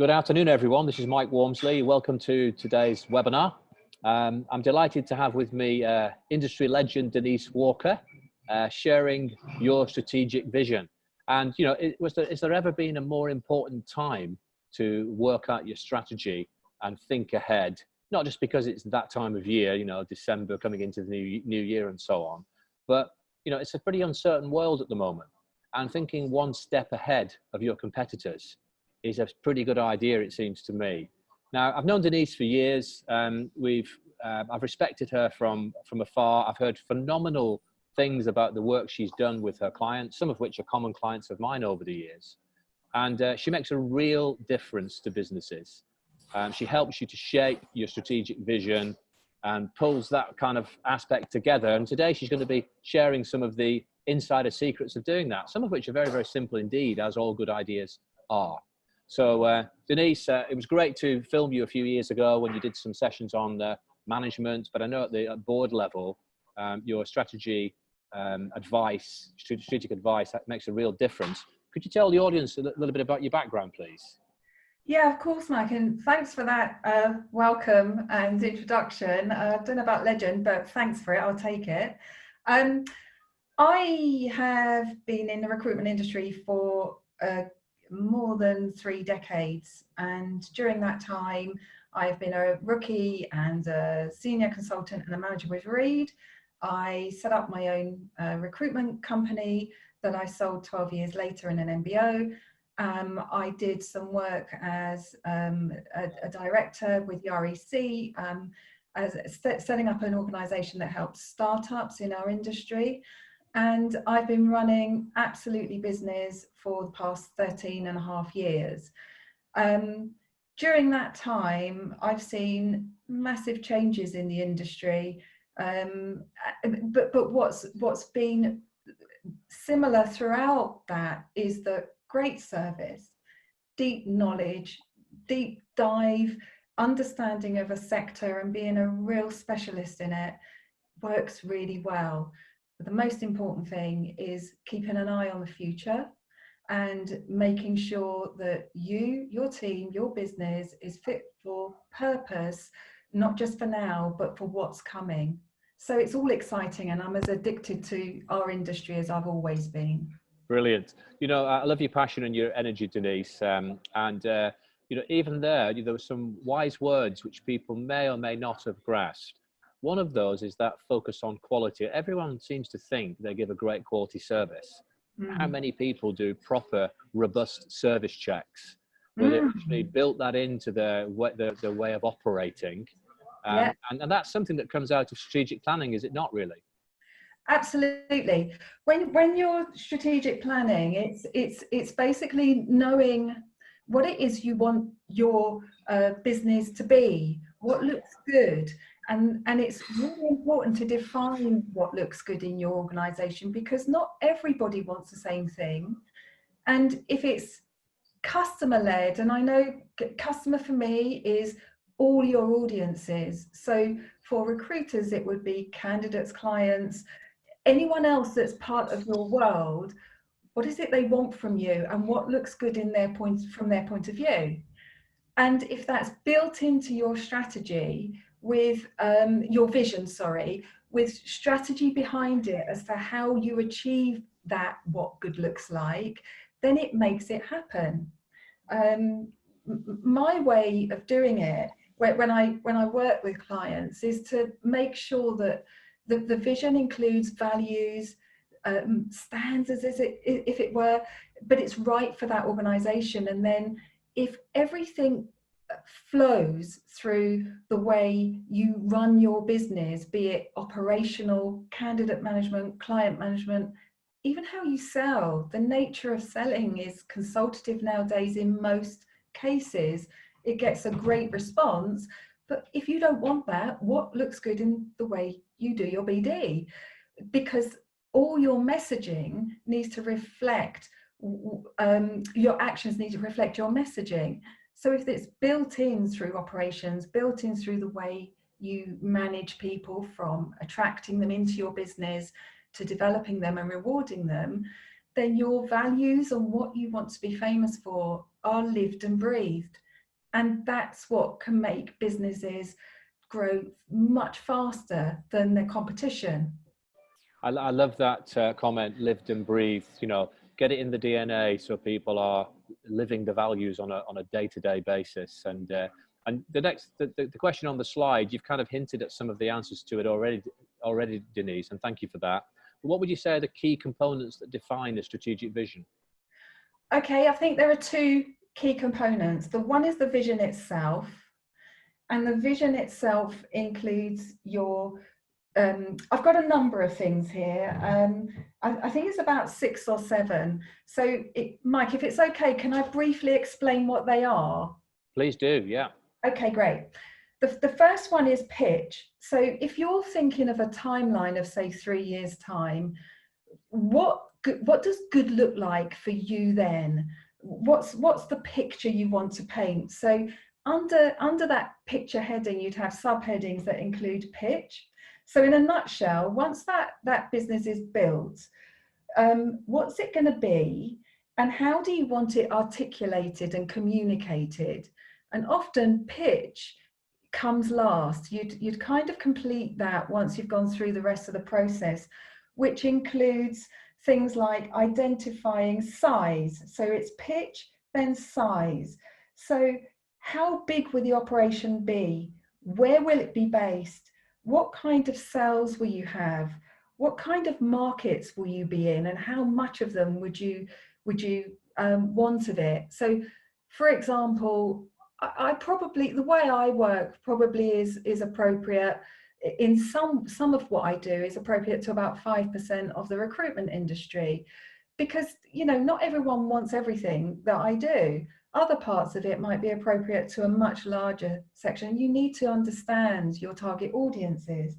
Good afternoon, everyone. This is Mike Walmsley. Welcome to today's webinar. I'm delighted to have with me industry legend Denise Walker, sharing your strategic vision. And, you know, has there ever been a more important time to work out your strategy and think ahead? Not just because it's that time of year, you know, December coming into the new year and so on, but, you know, it's a pretty uncertain world at the moment. And thinking one step ahead of your competitors is a pretty good idea, it seems to me. Now, I've known Denise for years. I've respected her from afar. I've heard phenomenal things about the work she's done with her clients, some of which are common clients of mine over the years. And she makes a real difference to businesses. She helps you to shape your strategic vision and pulls that kind of aspect together. And today she's going to be sharing some of the insider secrets of doing that, some of which are very, very simple indeed, as all good ideas are. So Denise, it was great to film you a few years ago when you did some sessions on management, but I know at the board level, your strategic advice that makes a real difference. Could you tell the audience a little bit about your background, please? Yeah, of course, Mike, and thanks for that welcome and introduction. I don't know about legend, but thanks for it, I'll take it. I have been in the recruitment industry for more than 3 decades, and during that time I've been a rookie and a senior consultant and a manager with Reed. I set up my own recruitment company that I sold 12 years later in an MBO. I did some work as a director with the REC, as setting up an organisation that helps startups in our industry. And I've been running absolutely business for the past 13.5 years. During that time, I've seen massive changes in the industry. But what's been similar throughout that is that great service, deep knowledge, deep dive, understanding of a sector and being a real specialist in it works really well. But the most important thing is keeping an eye on the future and making sure that you, your team, your business is fit for purpose, not just for now, but for what's coming. So it's all exciting, and I'm as addicted to our industry as I've always been. Brilliant. You know, I love your passion and your energy, Denise. You know, even there were some wise words which people may or may not have grasped. One of those is that focus on quality. Everyone seems to think they give a great quality service. How many people do proper, robust service checks where they actually built that into their way of operating? And that's something that comes out of strategic planning, is it not really? Absolutely. When you're strategic planning, it's basically knowing what it is you want your business to be, what looks good. And it's really important to define what looks good in your organisation, because not everybody wants the same thing. And if it's customer led, and I know customer for me is all your audiences. So for recruiters, it would be candidates, clients, anyone else that's part of your world. What is it they want from you, and what looks good in from their point of view? And if that's built into your strategy with your vision, with strategy behind it as to how you achieve that, what good looks like, then it makes it happen. My way of doing it, when I work with clients, is to make sure that the vision includes values, standards, if it were, but it's right for that organization. And then if everything flows through the way you run your business, be it operational, candidate management, client management, even how you sell, the nature of selling is consultative nowadays in most cases. It gets a great response. But if you don't want that, what looks good in the way you do your BD? Because all your messaging needs to reflect, your actions need to reflect your messaging. So if it's built in through operations, built in through the way you manage people, from attracting them into your business to developing them and rewarding them, then your values and what you want to be famous for are lived and breathed. And that's what can make businesses grow much faster than their competition. I love that comment, lived and breathed, you know, get it in the DNA so people are living the values on a day-to-day basis. And the question on the slide, you've kind of hinted at some of the answers to it already, Denise, and thank you for that. But what would you say are the key components that define a strategic vision? Okay, I think there are two key components. The one is the vision itself, and the vision itself includes your I've got a number of things here. I think it's about 6 or 7. So, Mike, if it's okay, can I briefly explain what they are? Please do, yeah. Okay, great. The first one is pitch. So if you're thinking of a timeline of, say, 3 years' time, what does good look like for you then? What's the picture you want to paint? So under that picture heading, you'd have subheadings that include pitch. So in a nutshell, once that business is built, what's it going to be, and how do you want it articulated and communicated? And often pitch comes last. You'd kind of complete that once you've gone through the rest of the process, which includes things like identifying size. So it's pitch, then size. So how big will the operation be? Where will it be based? What kind of sales will you have? What kind of markets will you be in, and how much of them would you want of it? So, for example, I probably, the way I work probably is appropriate in some of what I do is appropriate to about 5% of the recruitment industry, because not everyone wants everything that I do. Other parts of it might be appropriate to a much larger section. You need to understand your target audiences.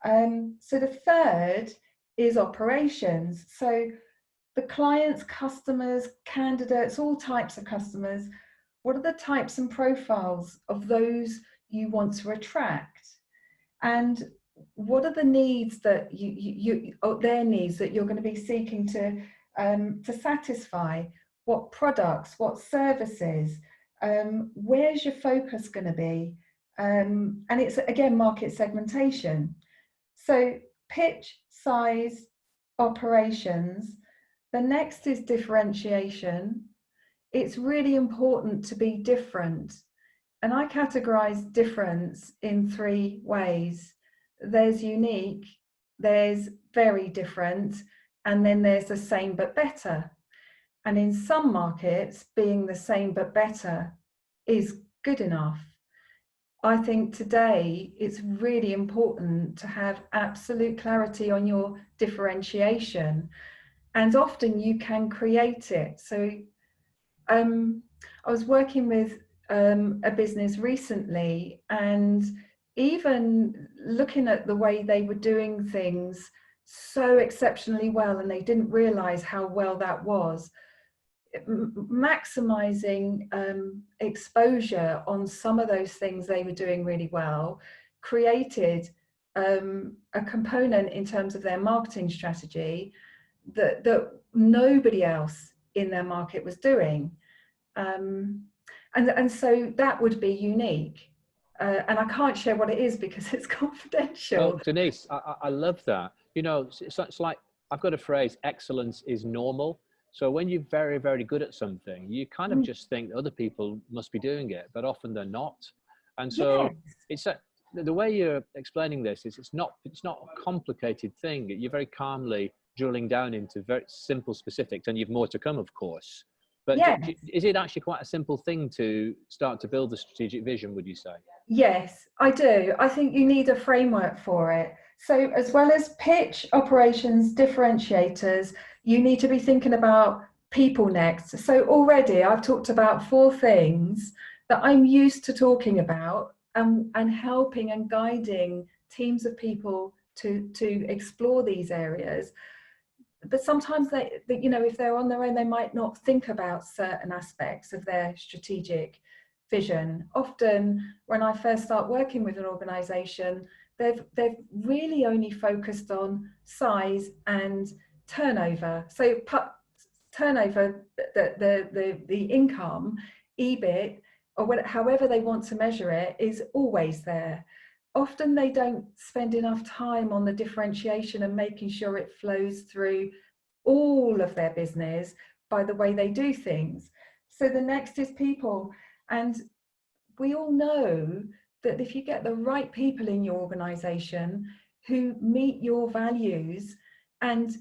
So the third is operations. So the clients, customers, candidates, all types of customers, what are the types and profiles of those you want to attract? And what are the needs that their needs that you're going to be seeking to satisfy? What products, what services, where's your focus going to be? And it's, again, market segmentation. So pitch, size, operations. The next is differentiation. It's really important to be different. And I categorize difference in 3 ways. There's unique, there's very different, and then there's the same but better. And in some markets, being the same but better is good enough. I think today it's really important to have absolute clarity on your differentiation, and often you can create it. So I was working with a business recently, and even looking at the way they were doing things so exceptionally well, and they didn't realize how well that was, maximizing exposure on some of those things they were doing really well created a component in terms of their marketing strategy that nobody else in their market was doing. And so that would be unique. And I can't share what it is because it's confidential. Well, Denise, I love that. It's like, I've got a phrase, excellence is normal. So when you're very, very good at something, you kind of just think other people must be doing it, but often they're not. And so it's the way you're explaining this is it's not a complicated thing. You're very calmly drilling down into very simple specifics, and you've more to come, of course. But is it actually quite a simple thing to start to build a strategic vision, would you say? Yes, I do. I think you need a framework for it. So as well as pitch, operations, differentiators, you need to be thinking about people next. So already I've talked about 4 things that I'm used to talking about, and helping and guiding teams of people to explore these areas. But sometimes they, if they're on their own, they might not think about certain aspects of their strategic vision. Often when I first start working with an organization, they've really only focused on size and turnover. So turnover, the income, EBIT, or however they want to measure it, is always there. Often they don't spend enough time on the differentiation and making sure it flows through all of their business by the way they do things. So the next is people. And we all know that if you get the right people in your organization who meet your values, and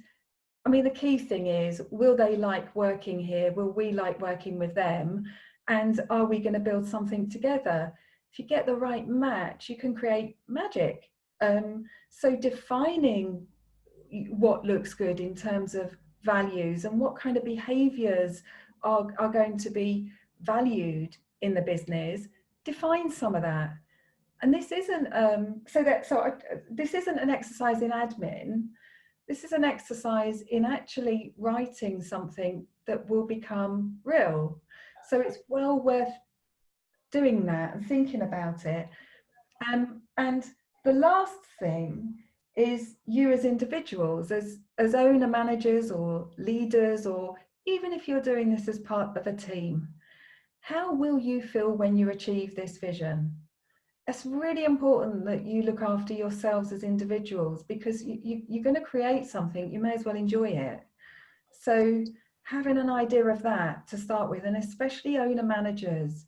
I mean, the key thing is, will they like working here? Will we like working with them? And are we going to build something together? If you get the right match, you can create magic. So defining what looks good in terms of values and what kind of behaviors are going to be valued in the business, define some of that. And this isn't this isn't an exercise in admin. This is an exercise in actually writing something that will become real. So it's well worth doing that and thinking about it. And the last thing is, you as individuals, as owner managers or leaders, or even if you're doing this as part of a team, how will you feel when you achieve this vision? It's really important that you look after yourselves as individuals, because you're going to create something, you may as well enjoy it. So having an idea of that to start with, and especially owner managers,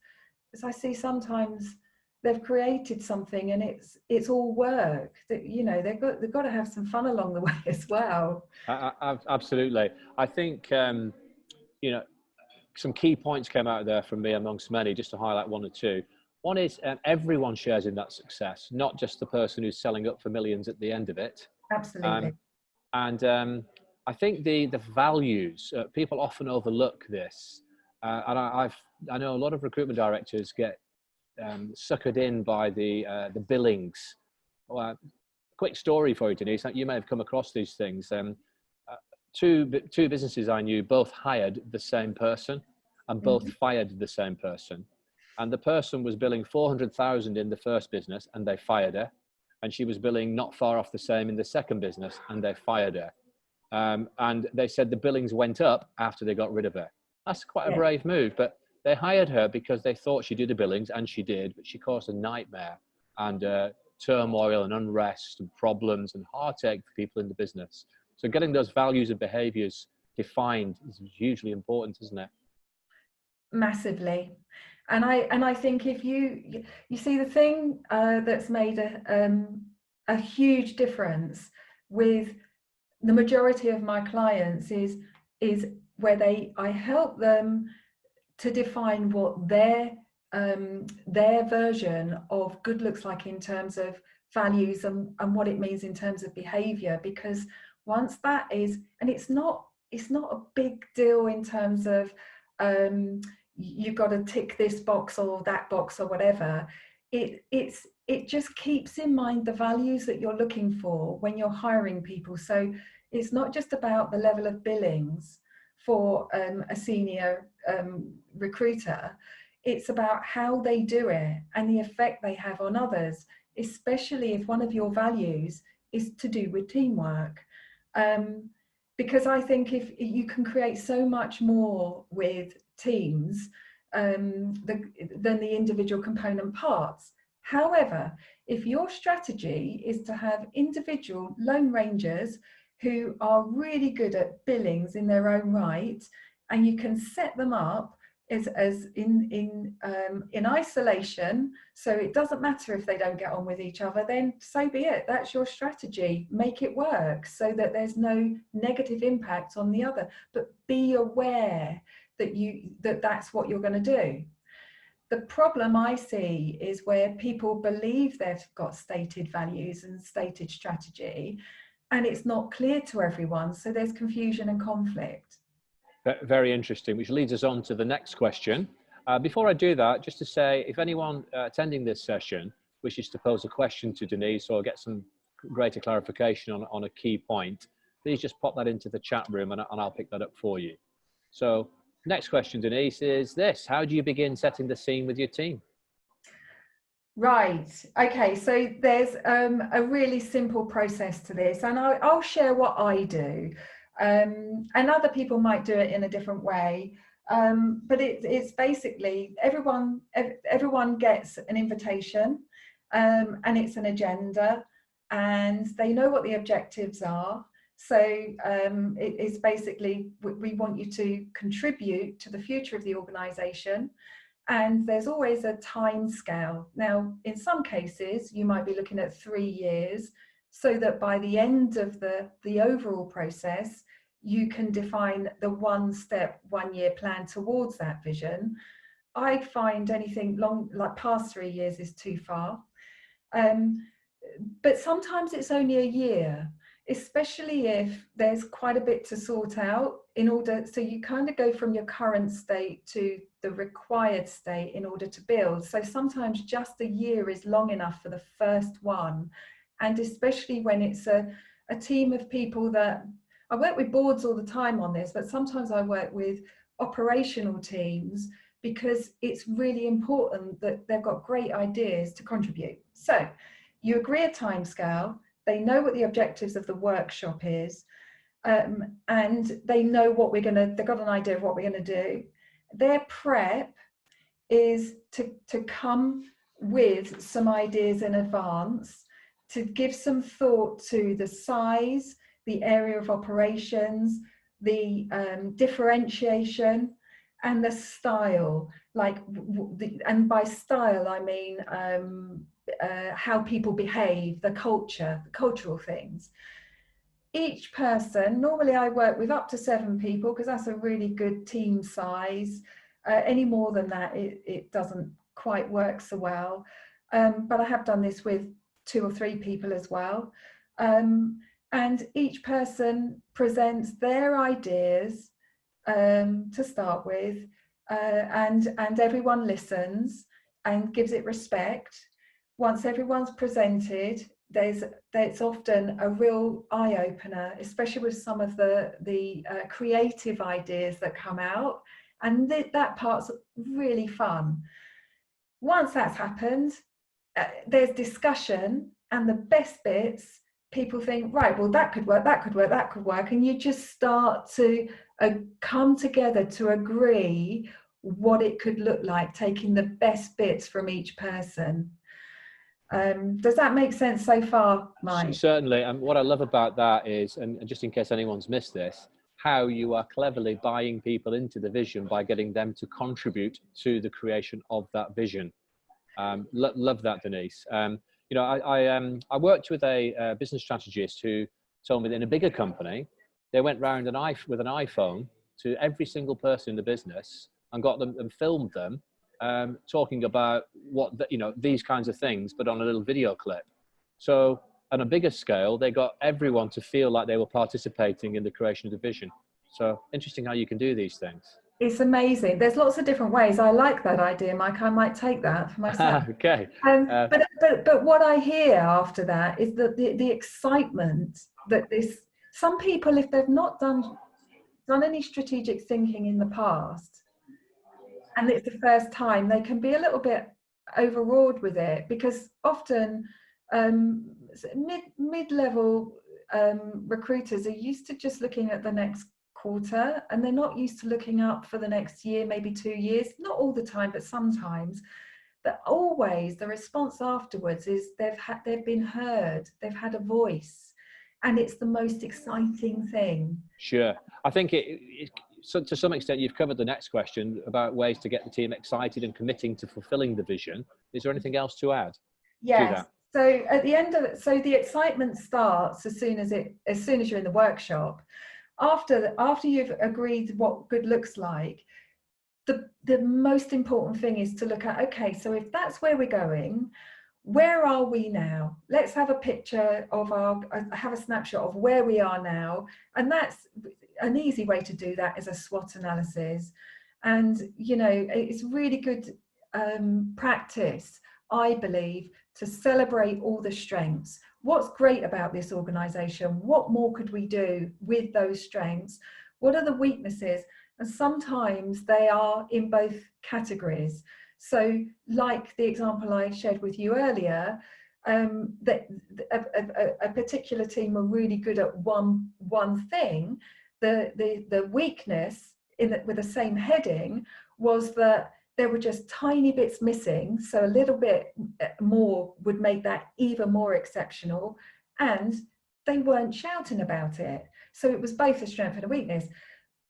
as I see sometimes they've created something and it's all work, that, you know, they've got to have some fun along the way as well. Absolutely. I think, you know, some key points came out there from me amongst many, just to highlight one or two. One is everyone shares in that success, not just the person who's selling up for millions at the end of it. Absolutely. I think the values, people often overlook this. And I know a lot of recruitment directors get suckered in by the billings. Quick story for you, Denise. You may have come across these things. Two businesses I knew both hired the same person and both fired the same person. And the person was billing 400,000 in the first business and they fired her. And she was billing not far off the same in the second business and they fired her. And they said the billings went up after they got rid of her. That's quite a brave move, but they hired her because they thought she did the billings, and she did, but she caused a nightmare and turmoil and unrest and problems and heartache for people in the business. So getting those values and behaviors defined is hugely important, isn't it? Massively. And I think if you see, the thing that's made a huge difference with the majority of my clients is where I help them to define what their version of good looks like in terms of values and what it means in terms of behavior. Because once that is, and it's not a big deal in terms of you've got to tick this box or that box or whatever. It just keeps in mind the values that you're looking for when you're hiring people. So it's not just about the level of billings for a senior recruiter. It's about how they do it and the effect they have on others, especially if one of your values is to do with teamwork. Because I think if you can create so much more with teams than the individual component parts. However, if your strategy is to have individual lone rangers who are really good at billings in their own right, and you can set them up as in isolation, so it doesn't matter if they don't get on with each other, then so be it. That's your strategy. Make it work so that there's no negative impact on the other, but be aware that that's what you're going to do. The problem I see is where people believe they've got stated values and stated strategy, and it's not clear to everyone, so there's confusion and conflict. Very interesting, which leads us on to the next question. Before I do that, just to say, if anyone attending this session wishes to pose a question to Denise or get some greater clarification on a key point, please just pop that into the chat room and I'll pick that up for you. So next question, Denise, is this: how do you begin setting the scene with your team? Right. Okay. So there's a really simple process to this, and I'll share what I do. And other people might do it in a different way. But it's basically everyone gets an invitation, and it's an agenda, and they know what the objectives are. So it's basically, we want you to contribute to the future of the organisation, and there's always a time scale. Now, in some cases, you might be looking at 3 years, so that by the end of the overall process, you can define the 1-year plan towards that vision. I find anything long, like past 3 years, is too far. But sometimes it's only a year, especially if there's quite a bit to sort out in order. So you kind of go from your current state to the required state in order to build. So sometimes just a year is long enough for the first one. And especially when it's a team of people that, I work with boards all the time on this, but sometimes I work with operational teams, because it's really important that they've got great ideas to contribute. So you agree a timescale, they know what the objectives of the workshop is, and they know they've got an idea of what we're going to do. Their prep is to come with some ideas in advance, to give some thought to the size, the area of operations, the differentiation, and the style. And by style, I mean how people behave, the cultural things. Each person, normally I work with up to 7 people, because that's a really good team size. Any more than that, it doesn't quite work so well. But I have done this with 2 or 3 people as well. And each person presents their ideas to start with, and everyone listens and gives it respect. Once everyone's presented, there's often a real eye-opener, especially with some of the creative ideas that come out, and that part's really fun. Once that's happened, there's discussion, and the best bits, people think, right, well, that could work, that could work, that could work, and you just start to come together to agree what it could look like, taking the best bits from each person. Does that make sense so far, Mike? Certainly. And what I love about that is, and just in case anyone's missed this, how you are cleverly buying people into the vision by getting them to contribute to the creation of that vision. Love that, Denise. You know, I worked with a business strategist who told me that in a bigger company, they went round with an iPhone to every single person in the business and got them and filmed them talking about these kinds of things, but on a little video clip. So on a bigger scale, they got everyone to feel like they were participating in the creation of the vision. So interesting how you can do these things. It's amazing. There's lots of different ways. I like that idea, Mike. I might take that for myself. Okay. But what I hear after that is that the excitement that some people, if they've not done any strategic thinking in the past, and it's the first time, they can be a little bit overawed with it, because often mid-level recruiters are used to just looking at the next quarter, and they're not used to looking up for the next year, maybe 2 years, not all the time, but sometimes. But always the response afterwards is they've been heard, they've had a voice, and it's the most exciting thing. Sure. I think so to some extent you've covered the next question about ways to get the team excited and committing to fulfilling the vision. Is there anything else to add? Yes. To that? So at the end of it, so the excitement starts as soon as you're in the workshop. After you've agreed what good looks like, the most important thing is to look at, okay, so if that's where we're going, where are we now? Let's have a picture have a snapshot of where we are now. And that's an easy way to do that, is a SWOT analysis. And, you know, it's really good practice, I believe, to celebrate all the strengths. What's great about this organisation? What more could we do with those strengths? What are the weaknesses? And sometimes they are in both categories. So like the example I shared with you earlier, that a particular team are really good at one thing. The weakness with the same heading was that there were just tiny bits missing. So a little bit more would make that even more exceptional. And they weren't shouting about it. So it was both a strength and a weakness.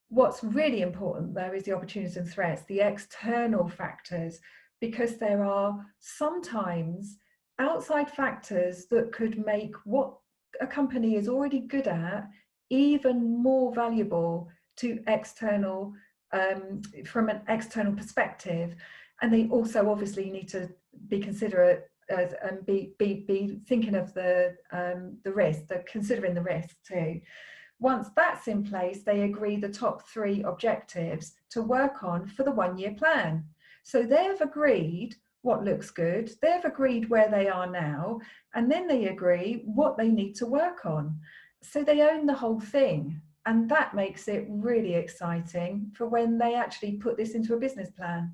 What's really important, though, is the opportunities and threats, the external factors, because there are sometimes outside factors that could make what a company is already good at even more valuable to external, from an external perspective. And they also obviously need to be considerate and be thinking of the risk, considering the risk too. Once that's in place, they agree the top 3 objectives to work on for the 1-year plan. So they've agreed what looks good, they've agreed where they are now, and then they agree what they need to work on. So they own the whole thing. And that makes it really exciting for when they actually put this into a business plan.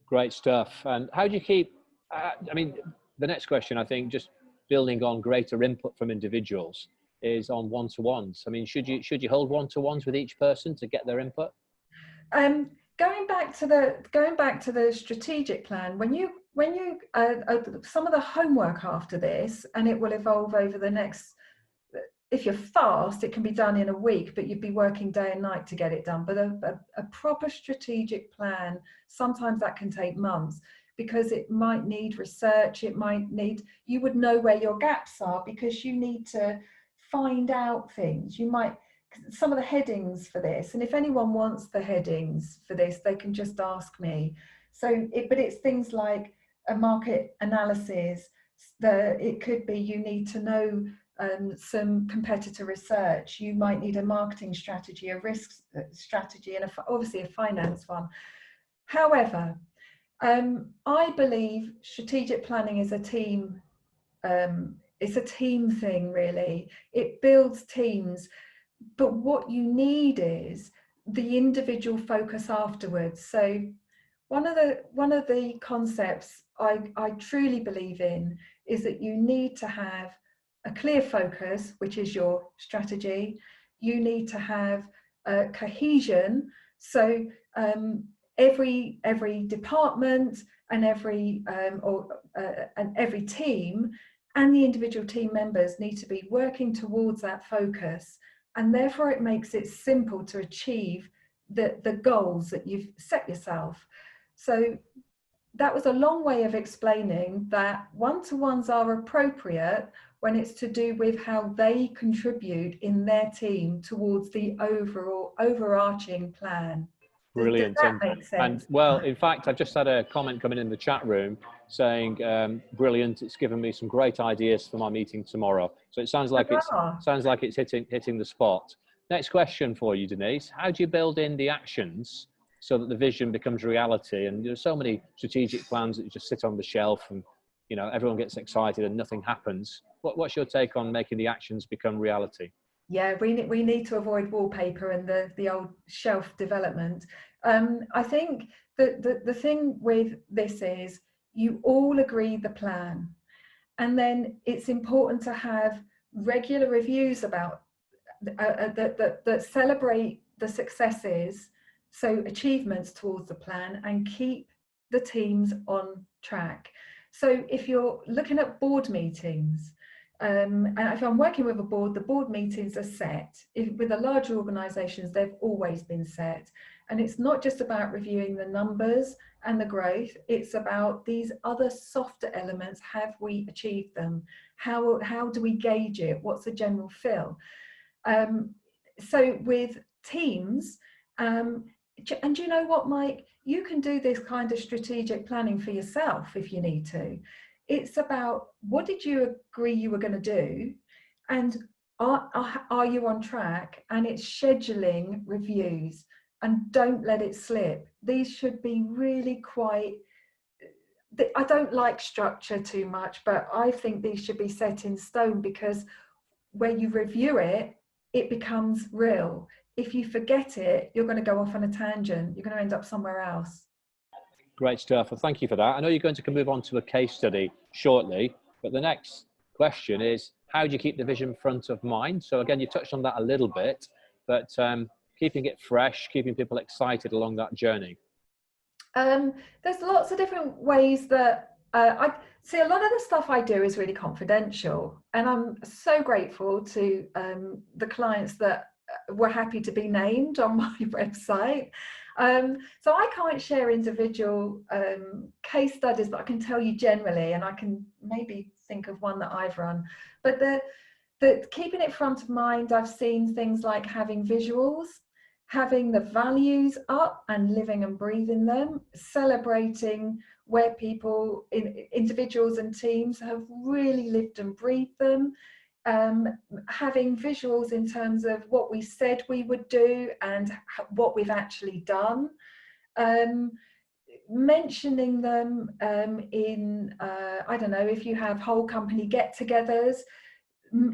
Great stuff. And how do you keep, I mean, the next question, I think, just building on greater input from individuals, is on one-to-ones. I mean, should you hold one-to-ones with each person to get their input? Going back to the strategic plan, when you some of the homework after this, and it will evolve over the next, if you're fast, it can be done in a week, but you'd be working day and night to get it done. But a proper strategic plan, sometimes that can take months, because it might need research, you would know where your gaps are, because you need to find out things. You might, some of the headings for this, and if anyone wants the headings for this, they can just ask me. So, but it's things like a market analysis, it could be you need to know some competitor research, you might need a marketing strategy, a risk strategy, and obviously a finance one. However, I believe strategic planning is a team, it's a team thing, really. It builds teams, but what you need is the individual focus afterwards. So one of the concepts I truly believe in is that you need to have a clear focus, which is your strategy. You need to have cohesion. So every department and every team and the individual team members need to be working towards that focus, and therefore it makes it simple to achieve the goals that you've set yourself. So that was a long way of explaining that one-to-ones are appropriate when it's to do with how they contribute in their team towards the overall overarching plan. Brilliant. Does that make sense? And well, in fact, I've just had a comment coming in the chat room saying, brilliant, it's given me some great ideas for my meeting tomorrow. So it sounds like it's hitting the spot. Next question for you, Denise. How do you build in the actions so that the vision becomes reality? And there's so many strategic plans that you just sit on the shelf and, you know, everyone gets excited and nothing happens. What's your take on making the actions become reality? Yeah, we need to avoid wallpaper and the old shelf development. I think that the thing with this is you all agree the plan, and then it's important to have regular reviews about that celebrate the successes, so achievements towards the plan, and keep the teams on track. So if you're looking at board meetings, and if I'm working with a board, the board meetings are set. With the larger organisations, they've always been set. And it's not just about reviewing the numbers and the growth, it's about these other softer elements. Have we achieved them? How do we gauge it? What's the general feel? So with teams, and you know what, Mike, you can do this kind of strategic planning for yourself if you need to. It's about, what did you agree you were going to do, and are you on track? And it's scheduling reviews, and don't let it slip. These should be really quite, I don't like structure too much, but I think these should be set in stone, because when you review it, it becomes real. If you forget it, you're going to go off on a tangent. You're going to end up somewhere else. Great stuff. Well, thank you for that. I know you're going to move on to a case study shortly, but the next question is, how do you keep the vision front of mind? So again, you touched on that a little bit, but keeping it fresh, keeping people excited along that journey? There's lots of different ways that I see. A lot of the stuff I do is really confidential, and I'm so grateful to the clients that were happy to be named on my website. So I can't share individual case studies, but I can tell you generally, and I can maybe think of one that I've run. But the keeping it front of mind, I've seen things like having visuals, having the values up and living and breathing them, celebrating where people, individuals and teams have really lived and breathed them, having visuals in terms of what we said we would do and what we've actually done, mentioning them in, I don't know, if you have whole company get-togethers,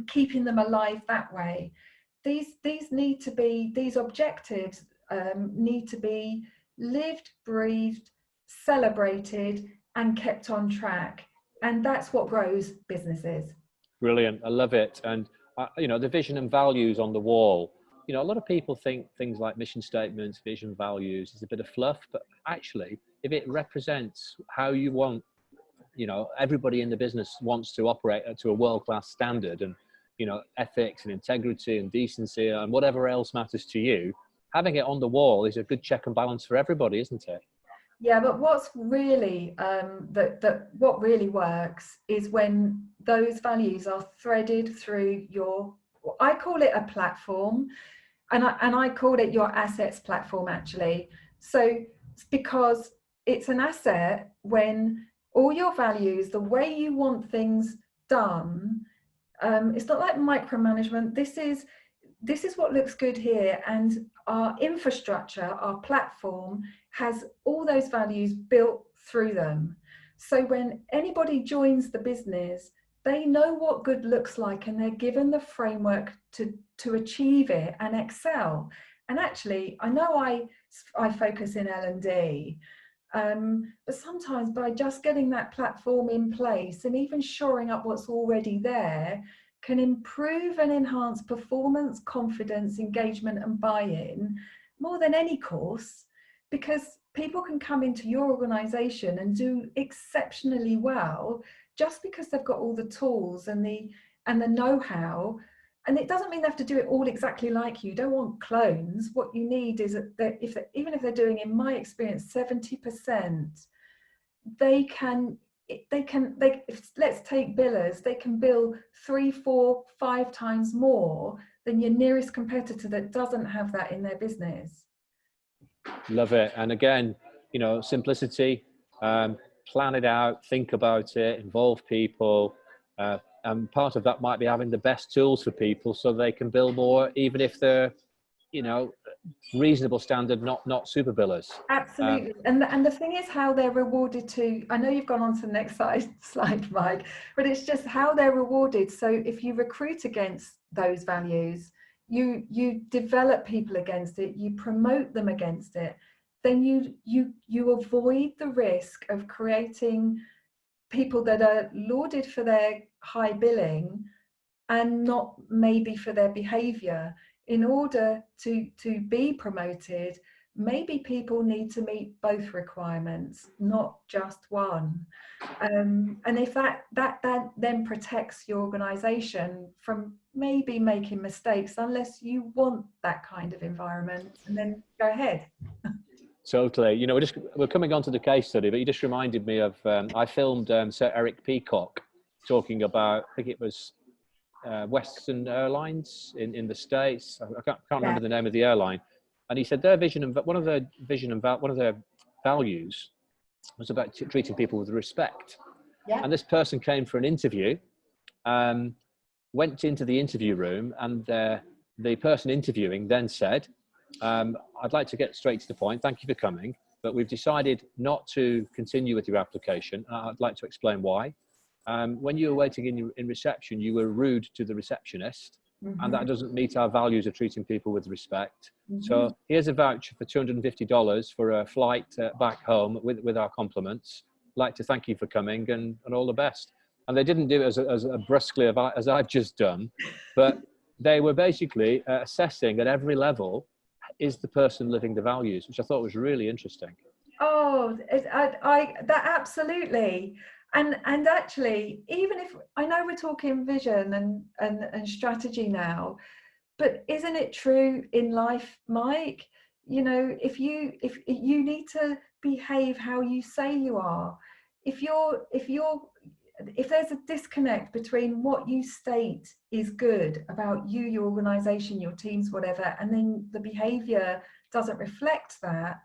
keeping them alive that way. These need to be, these objectives need to be lived, breathed, celebrated, and kept on track. And that's what grows businesses. Brilliant. I love it. And, you know, the vision and values on the wall, you know, a lot of people think things like mission statements, vision, values is a bit of fluff, but actually, if it represents how you want, you know, everybody in the business wants to operate to a world-class standard, and, you know, ethics and integrity and decency and whatever else matters to you, having it on the wall is a good check and balance for everybody, isn't it? Yeah, but what's really what really works is when those values are threaded through your, I call it a platform, and I call it your assets platform actually. So because it's an asset when all your values, the way you want things done, it's not like micromanagement. This is what looks good here, and our infrastructure, our platform has all those values built through them. So when anybody joins the business, they know what good looks like, and they're given the framework to achieve it and excel. And actually, I know I focus in L&D, but sometimes by just getting that platform in place and even shoring up what's already there can improve and enhance performance, confidence, engagement, and buy-in more than any course, because people can come into your organization and do exceptionally well just because they've got all the tools and the know-how. And it doesn't mean they have to do it all exactly like you. You don't want clones. What you need is that even if they're doing, in my experience, 70%, let's take Billas, they can bill 3, 4, 5 times more than your nearest competitor that doesn't have that in their business. Love it. And again, you know, simplicity, plan it out, think about it, involve people. And part of that might be having the best tools for people so they can bill more, even if they're, you know, reasonable standard, not super billers. Absolutely. And the thing is how they're rewarded too. I know you've gone on to the next slide, Mike, but it's just how they're rewarded. So if you recruit against those values, you develop people against it, you promote them against it, then you avoid the risk of creating people that are lauded for their high billing and not maybe for their behavior. In order to be promoted, maybe people need to meet both requirements, not just one. And if that then protects your organization from maybe making mistakes, unless you want that kind of environment, and then go ahead. Totally. You know, we're coming on to the case study, but you just reminded me of, I filmed Sir Eric Peacock talking about, I think it was Western Airlines in the States. I can't remember the name of the airline. And he said their vision and one of their values was about treating people with respect. Yeah. And this person came for an interview, went into the interview room, and the person interviewing then said, I'd like to get straight to the point. Thank you for coming, but we've decided not to continue with your application. I'd like to explain why. When you were waiting in reception, you were rude to the receptionist, and that doesn't meet our values of treating people with respect. So here's a voucher for $250 for a flight back home with our compliments. I'd like to thank you for coming, and all the best. And they didn't do it as brusquely as I've just done, but they were basically assessing at every level, is the person living the values, which I thought was really interesting. Oh, that absolutely. And actually, even if I know we're talking vision and strategy now, but isn't it true in life, Mike? You know, if you need to behave how you say you are, if there's a disconnect between what you state is good about you, your organization, your teams, whatever, and then the behavior doesn't reflect that,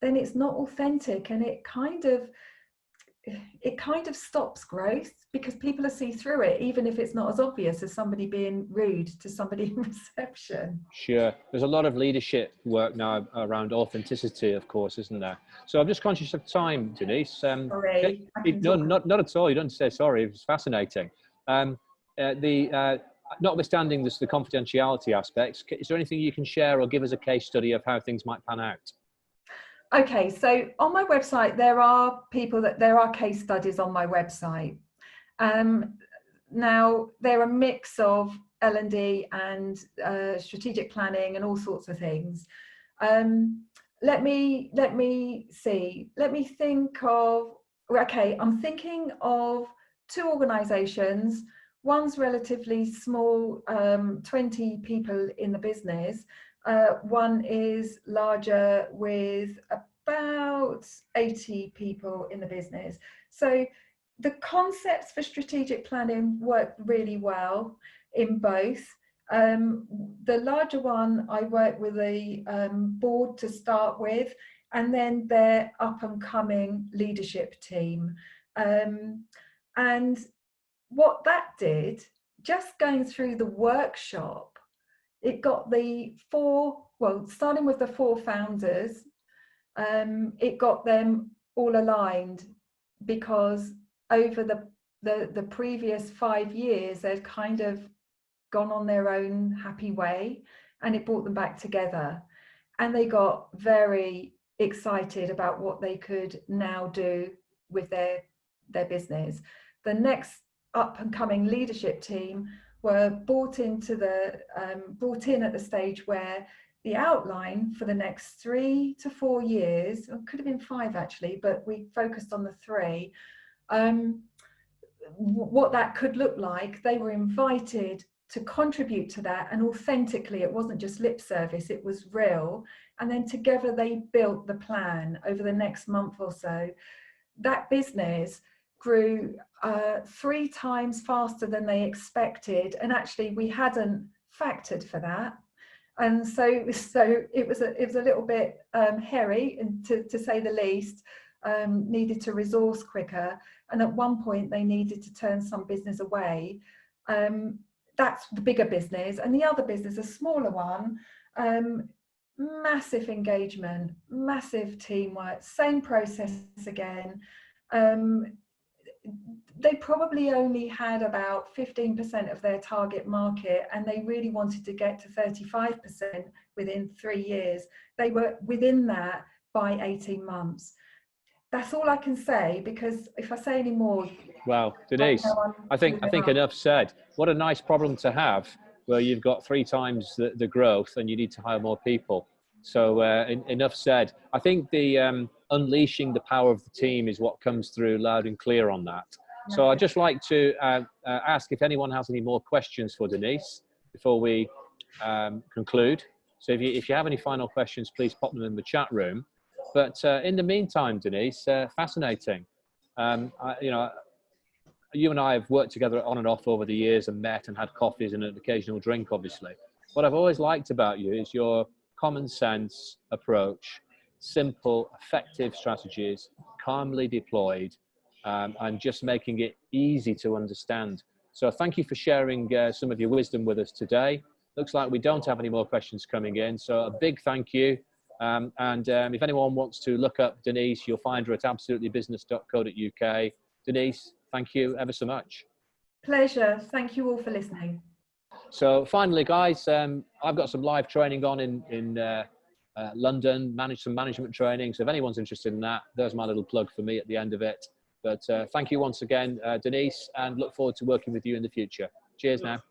then it's not authentic, and it kind of stops growth, because people see through it, even if it's not as obvious as somebody being rude to somebody in reception. Sure. There's a lot of leadership work now around authenticity, of course, isn't there? So I'm just conscious of time, Denise. Sorry. No, not at all. You don't say sorry. It was fascinating. Notwithstanding this, the confidentiality aspects, is there anything you can share or give us a case study of how things might pan out? Okay, so on my website, there are case studies on my website. Now, they're a mix of L&D and strategic planning and all sorts of things. Let me see. Let me think of, okay, I'm thinking of two organizations. One's relatively small, 20 people in the business. One is larger with about 80 people in the business. So the concepts for strategic planning work really well in both. The larger one, I work with a board to start with, and then their up and coming leadership team. And what that did, just going through the workshop, it got starting with the 4 founders, it got them all aligned, because over the previous 5 years, they'd kind of gone on their own happy way, and it brought them back together. And they got very excited about what they could now do with their business. The next up and coming leadership team were brought in at the stage where the outline for the next 3 to 4 years, or could have been 5 actually, but we focused on the 3, what that could look like. They were invited to contribute to that, and authentically, it wasn't just lip service, it was real. And then together they built the plan over the next month or so. That business grew 3 times faster than they expected, and actually we hadn't factored for that. And so it was a little bit hairy, and to say the least. Needed to resource quicker, and at one point they needed to turn some business away. That's the bigger business, and the other business, a smaller one, massive engagement, massive teamwork, same process again. They probably only had about 15% of their target market, and they really wanted to get to 35% within 3 years. They were within that by 18 months. That's all I can say, because if I say any more... Wow, Denise, I think enough said. What a nice problem to have, where you've got 3 times the growth and you need to hire more people. So enough said. I think the unleashing the power of the team is what comes through loud and clear on that. So I'd just like to ask if anyone has any more questions for Denise before we conclude. So if you have any final questions, please pop them in the chat room. But in the meantime, Denise, fascinating. You and I have worked together on and off over the years, and met and had coffees and an occasional drink, obviously. What I've always liked about you is your common sense approach, simple, effective strategies, calmly deployed, and just making it easy to understand. So thank you for sharing some of your wisdom with us today. Looks like we don't have any more questions coming in. So a big thank you. If anyone wants to look up Denise, you'll find her at absolutelybusiness.co.uk. Denise, thank you ever so much. Pleasure. Thank you all for listening. So finally, guys, I've got some live training on in London, some management training. So if anyone's interested in that, there's my little plug for me at the end of it. But thank you once again, Denise, and look forward to working with you in the future. Cheers now.